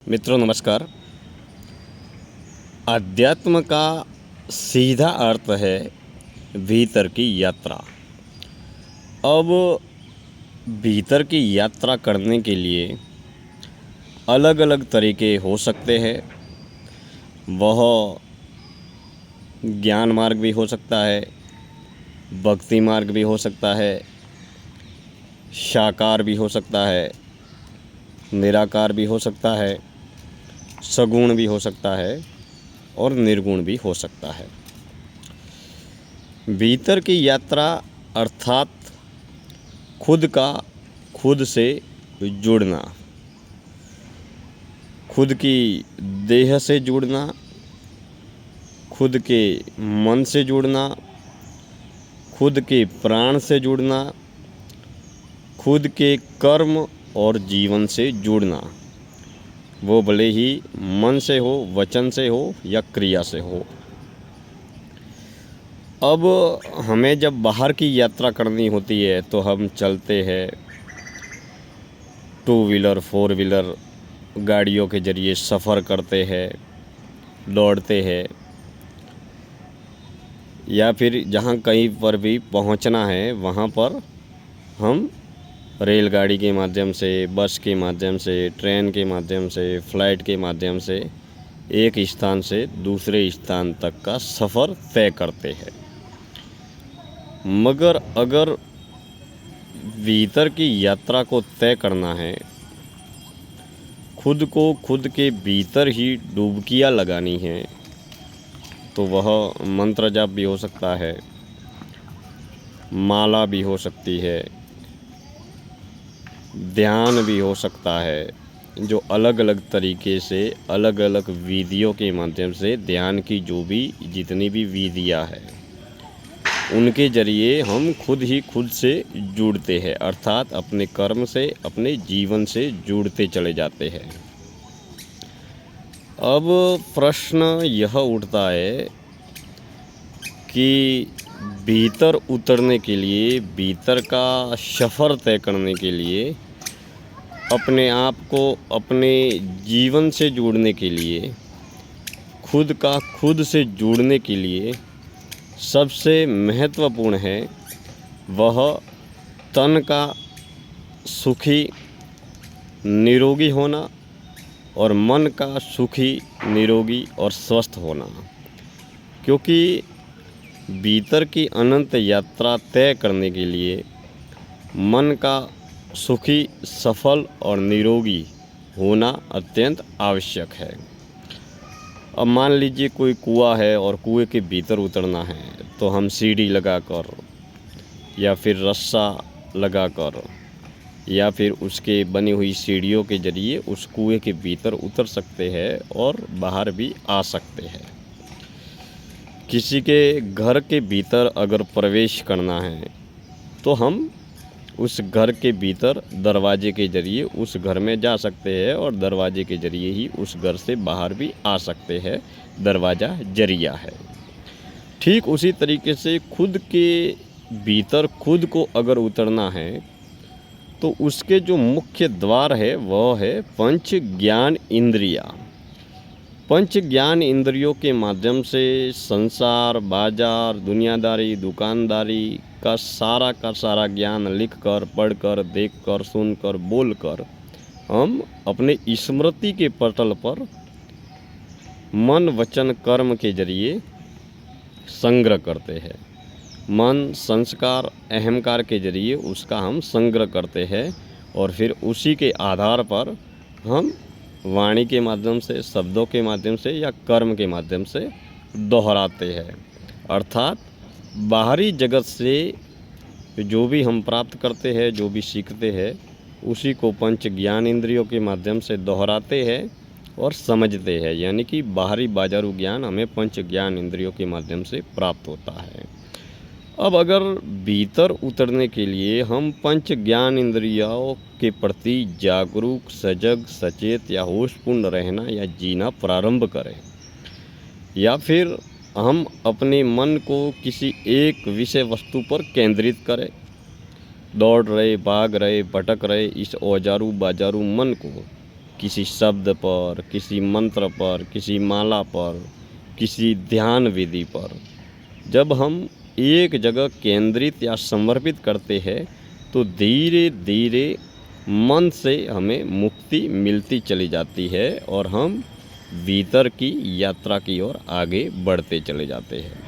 मित्रों नमस्कार। अध्यात्म का सीधा अर्थ है भीतर की यात्रा। अब भीतर की यात्रा करने के लिए अलग अलग तरीके हो सकते हैं। वह ज्ञान मार्ग भी हो सकता है, भक्ति मार्ग भी हो सकता है, साकार भी हो सकता है, निराकार भी हो सकता है, सगुण भी हो सकता है और निर्गुण भी हो सकता है। भीतर की यात्रा अर्थात खुद से जुड़ना, खुद की देह से जुड़ना, खुद के मन से जुड़ना, खुद के प्राण से जुड़ना, खुद के कर्म और जीवन से जुड़ना, वो भले ही मन से हो, वचन से हो या क्रिया से हो। अब हमें जब बाहर की यात्रा करनी होती है तो हम चलते हैं, 2 व्हीलर 4 व्हीलर गाड़ियों के ज़रिए सफ़र करते हैं, दौड़ते हैं, या फिर जहाँ कहीं पर भी पहुँचना है वहाँ पर हम रेलगाड़ी के माध्यम से, बस के माध्यम से, ट्रेन के माध्यम से, फ्लाइट के माध्यम से एक स्थान से दूसरे स्थान तक का सफ़र तय करते हैं। मगर अगर भीतर की यात्रा को तय करना है, खुद को खुद के भीतर ही डुबकियाँ लगानी है, तो वह मंत्र जाप भी हो सकता है, माला भी हो सकती है, ध्यान भी हो सकता है। जो अलग अलग तरीके से, अलग अलग विधियों के माध्यम से ध्यान की जो भी जितनी भी विधियाँ हैं, उनके ज़रिए हम खुद से जुड़ते हैं, अर्थात अपने कर्म से, अपने जीवन से जुड़ते चले जाते हैं। अब प्रश्न यह उठता है कि भीतर उतरने के लिए, भीतर का सफ़र तय करने के लिए, अपने आप को अपने जीवन से जोड़ने के लिए, खुद से जुड़ने के लिए सबसे महत्वपूर्ण है वह तन का सुखी निरोगी होना और मन का सुखी निरोगी और स्वस्थ होना। क्योंकि भीतर की अनंत यात्रा तय करने के लिए मन का सुखी, सफल और निरोगी होना अत्यंत आवश्यक है। अब मान लीजिए कोई कुआं है और कुएं के भीतर उतरना है, तो हम सीढ़ी लगाकर या फिर रस्सा लगाकर या फिर उसके बनी हुई सीढ़ियों के ज़रिए उस कुएं के भीतर उतर सकते हैं और बाहर भी आ सकते हैं। किसी के घर के भीतर अगर प्रवेश करना है तो हम उस घर के भीतर दरवाजे के ज़रिए उस घर में जा सकते हैं और दरवाजे के ज़रिए ही उस घर से बाहर भी आ सकते हैं। दरवाज़ा जरिया है। ठीक उसी तरीके से खुद के भीतर खुद को अगर उतरना है तो उसके जो मुख्य द्वार है वह है पंच ज्ञान इंद्रिया। पंच ज्ञान इंद्रियों के माध्यम से संसार, बाजार, दुनियादारी, दुकानदारी का सारा ज्ञान लिखकर, पढ़कर, देखकर, सुनकर, बोलकर हम अपने स्मृति के पटल पर मन, वचन, कर्म के जरिए संग्रह करते हैं। मन, संस्कार, अहंकार के जरिए उसका हम संग्रह करते हैं और फिर उसी के आधार पर हम वाणी के माध्यम से, शब्दों के माध्यम से या कर्म के माध्यम से दोहराते हैं। अर्थात बाहरी जगत से जो भी हम प्राप्त करते हैं, जो भी सीखते हैं, उसी को पंच ज्ञान इंद्रियों के माध्यम से दोहराते हैं और समझते हैं। यानी कि बाहरी बाजारू ज्ञान हमें पंच ज्ञान इंद्रियों के माध्यम से प्राप्त होता है। अब अगर भीतर उतरने के लिए हम पंच ज्ञान इंद्रियों के प्रति जागरूक, सजग, सचेत या होशपूर्ण रहना या जीना प्रारंभ करें, या फिर हम अपने मन को किसी एक विषय वस्तु पर केंद्रित करें, दौड़ रहे, भाग रहे, भटक रहे इस औजारू बाजारू मन को किसी शब्द पर, किसी मंत्र पर, किसी माला पर, किसी ध्यान विधि पर जब हम एक जगह केंद्रित या समर्पित करते हैं तो धीरे धीरे मन से हमें मुक्ति मिलती चली जाती है और हम भीतर की यात्रा की ओर आगे बढ़ते चले जाते हैं।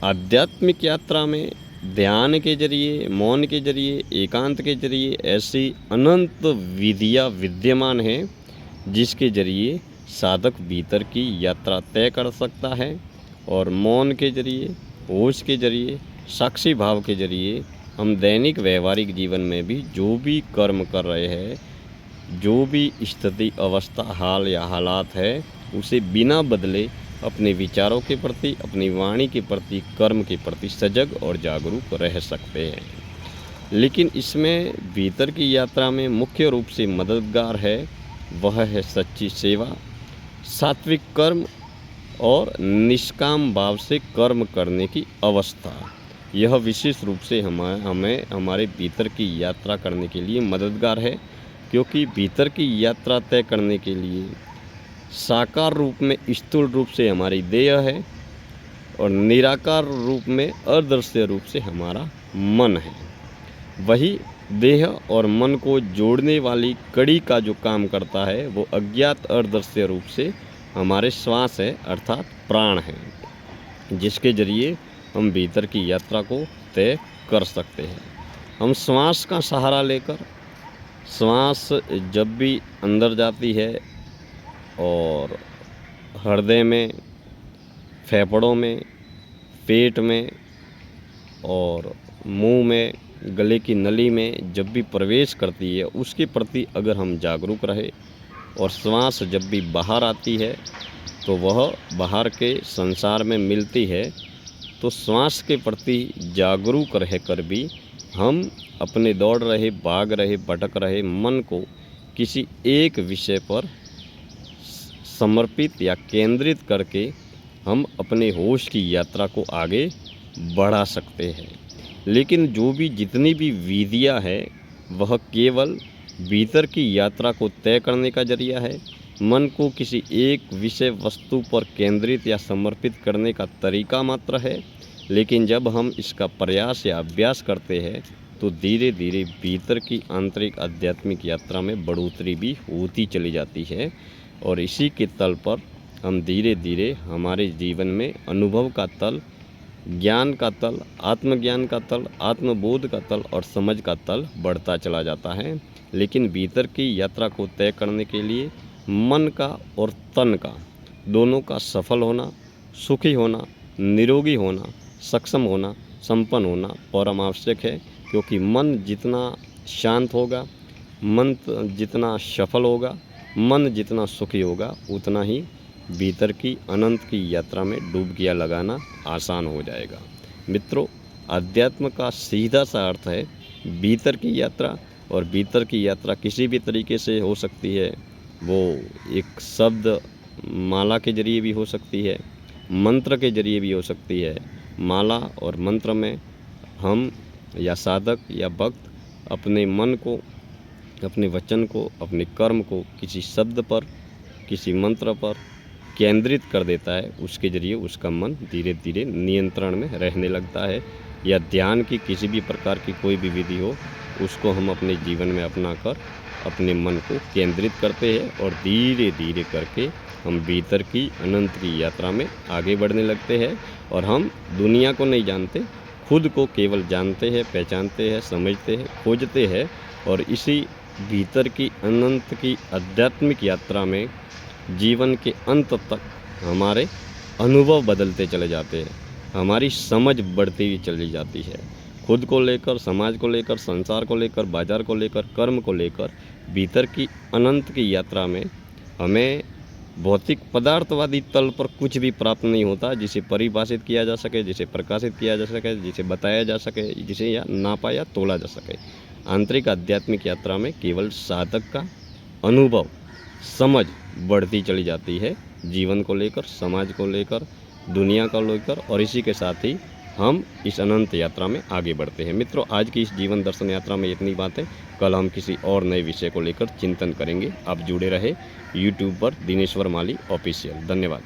आध्यात्मिक यात्रा में ध्यान के जरिए, मौन के जरिए, एकांत के जरिए ऐसी अनंत विधियाँ विद्यमान हैं जिसके जरिए साधक भीतर की यात्रा तय कर सकता है और मौन के जरिए, होश के जरिए, साक्षी भाव के जरिए हम दैनिक व्यवहारिक जीवन में भी जो भी कर्म कर रहे हैं, जो भी स्थिति, अवस्था, हाल या हालात है, उसे बिना बदले अपने विचारों के प्रति, अपनी वाणी के प्रति, कर्म के प्रति सजग और जागरूक रह सकते हैं। लेकिन इसमें भीतर की यात्रा में मुख्य रूप से मददगार है वह है सच्ची सेवा, सात्विक कर्म और निष्काम भाव से कर्म करने की अवस्था। यह विशेष रूप से हमें हमारे भीतर की यात्रा करने के लिए मददगार है, क्योंकि भीतर की यात्रा तय करने के लिए साकार रूप में स्थूल रूप से हमारी देह है और निराकार रूप में अदृश्य रूप से हमारा मन है। वही देह और मन को जोड़ने वाली कड़ी का जो काम करता है वो अज्ञात अदृश्य रूप से हमारे श्वास है, अर्थात प्राण है, जिसके जरिए हम भीतर की यात्रा को तय कर सकते हैं। हम श्वास का सहारा लेकर, श्वास जब भी अंदर जाती है और हृदय में, फेफड़ों में, पेट में और मुंह में, गले की नली में जब भी प्रवेश करती है उसके प्रति अगर हम जागरूक रहे और श्वास जब भी बाहर आती है तो वह बाहर के संसार में मिलती है, तो श्वास के प्रति जागरूक रहकर भी हम अपने दौड़ रहे, भाग रहे, भटक रहे मन को किसी एक विषय पर समर्पित या केंद्रित करके हम अपने होश की यात्रा को आगे बढ़ा सकते हैं। लेकिन जो भी जितनी भी विधियाँ है वह केवल भीतर की यात्रा को तय करने का जरिया है, मन को किसी एक विषय वस्तु पर केंद्रित या समर्पित करने का तरीका मात्र है। लेकिन जब हम इसका प्रयास या अभ्यास करते हैं तो धीरे धीरे भीतर की आंतरिक आध्यात्मिक यात्रा में बढ़ोतरी भी होती चली जाती है और इसी के तल पर हम धीरे धीरे हमारे जीवन में अनुभव का तल, ज्ञान का तल, आत्मज्ञान का तल, आत्मबोध का तल और समझ का तल बढ़ता चला जाता है। लेकिन भीतर की यात्रा को तय करने के लिए मन का और तन का दोनों का सफल होना, सुखी होना, निरोगी होना, सक्षम होना, संपन्न होना परम आवश्यक है। क्योंकि मन जितना शांत होगा, मन जितना सफल होगा, मन जितना सुखी होगा, उतना ही भीतर की अनंत की यात्रा में डुबकियाँ लगाना आसान हो जाएगा। मित्रों, अध्यात्म का सीधा सा अर्थ है भीतर की यात्रा, और भीतर की यात्रा किसी भी तरीके से हो सकती है। वो एक शब्द माला के जरिए भी हो सकती है, मंत्र के जरिए भी हो सकती है। माला और मंत्र में हम या साधक या भक्त अपने मन को, अपने वचन को, अपने कर्म को किसी शब्द पर, किसी मंत्र पर केंद्रित कर देता है। उसके जरिए उसका मन धीरे धीरे नियंत्रण में रहने लगता है। या ध्यान की किसी भी प्रकार की कोई भी विधि हो, उसको हम अपने जीवन में अपनाकर अपने मन को केंद्रित करते हैं और धीरे धीरे करके हम भीतर की अनंत की यात्रा में आगे बढ़ने लगते हैं। और हम दुनिया को नहीं जानते, खुद को केवल जानते हैं, पहचानते हैं, समझते हैं, खोजते हैं। और इसी भीतर की अनंत की आध्यात्मिक यात्रा में जीवन के अंत तक हमारे अनुभव बदलते चले जाते हैं, हमारी समझ बढ़ती हुई चली जाती है। खुद को लेकर, समाज को लेकर, संसार को लेकर, बाजार को लेकर, कर्म को लेकर भीतर की अनंत की यात्रा में हमें भौतिक पदार्थवादी तल पर कुछ भी प्राप्त नहीं होता जिसे परिभाषित किया जा सके, जिसे प्रकाशित किया जा सके, जिसे बताया जा सके, जिसे या नापा या तोला जा सके। आंतरिक आध्यात्मिक यात्रा में केवल साधक का अनुभव, समझ बढ़ती चली जाती है, जीवन को लेकर, समाज को लेकर, दुनिया को लेकर, और इसी के साथ ही हम इस अनंत यात्रा में आगे बढ़ते हैं। मित्रों, आज की इस जीवन दर्शन यात्रा में इतनी बातें। कल हम किसी और नए विषय को लेकर चिंतन करेंगे। आप जुड़े रहे यूट्यूब पर दिनेश्वर माली ऑफिशियल। धन्यवाद।